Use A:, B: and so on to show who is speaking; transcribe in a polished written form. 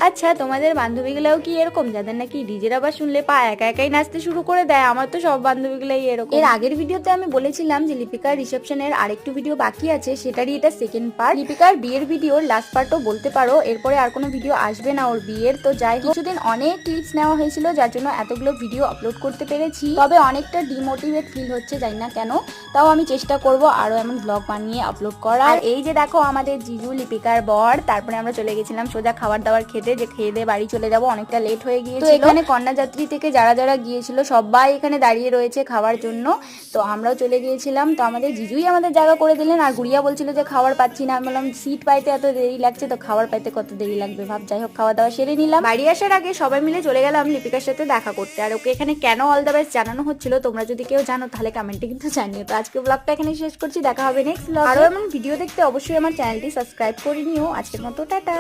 A: আচ্ছা, তোমাদের বান্ধবীগুলোও কি এরকম, যাদের নাকি ডিজের আবার শুনলে পা একা একাই নাচতে শুরু করে দেয়? আমার তো সব বান্ধবীগুলাই এরকম। এর আগের ভিডিওতে আমি বলেছিলাম যে লিপিকার রিসেপশনের আরেকটু ভিডিও বাকি আছে, সেটারই এটা সেকেন্ড পার্ট। লিপিকার বিয়ের ভিডিওর লাস্ট পার্টও বলতে পারো, এরপরে আর কোনো ভিডিও আসবে না ওর বিয়ের। তো যাই হোক, কিছুদিন অনেক ক্লিপস নেওয়া হয়েছিল, যার জন্য এতগুলো ভিডিও আপলোড করতে পেরেছি। তবে অনেকটা ডিমোটিভেট ফিল হচ্ছে, জানি না কেন। তাও আমি চেষ্টা করব আরো এমন ব্লগ বানিয়ে আপলোড করার। আর এই যে দেখো আমাদের জিজু, লিপিকার বর, তারপরে আমরা চলে গেছিলাম সোজা খাবার দাবার খেতে, যে খেয়ে দিয়ে বাড়ি চলে যাব, অনেকটা লেট হয়ে গিয়েছিল। তো এখানে কন্যাযাত্রী থেকে যারা যারা গিয়েছিল সবাই এখানে দাঁড়িয়ে রয়েছে খাওয়ার জন্য। তো আমরাও চলে গিয়েছিলাম। তো আমাদের জিজুই আমাদের জায়গা করে দিলেন। আর গুড়িয়া বলছিল যে খাবার পাচ্ছি না। আমি বললাম সিট পাইতে এত দেরি লাগছে, তো খাবার পাইতে কত দেরি লাগবে ভাব। যাই হোক, খাওয়া দাওয়া সেরে নিলাম। বাড়ি আসার আগে সবাই মিলে চলে গেলাম লিপিকার সাথে দেখা করতে। আর ওকে এখানে কেন অল দ্য বেস্ট জানানো হচ্ছিল, তোমরা যদি কেউ জানো তাহলে কমেন্টে কিন্তু জানিও। তো আজকে ব্লগটা এখানে শেষ করছি, দেখা হবে নেক্সট ব্লগে। আরো এমন ভিডিও দেখতে অবশ্যই আমার চ্যানেলটি সাবস্ক্রাইব করে নিও। আজকের মতো টাটা।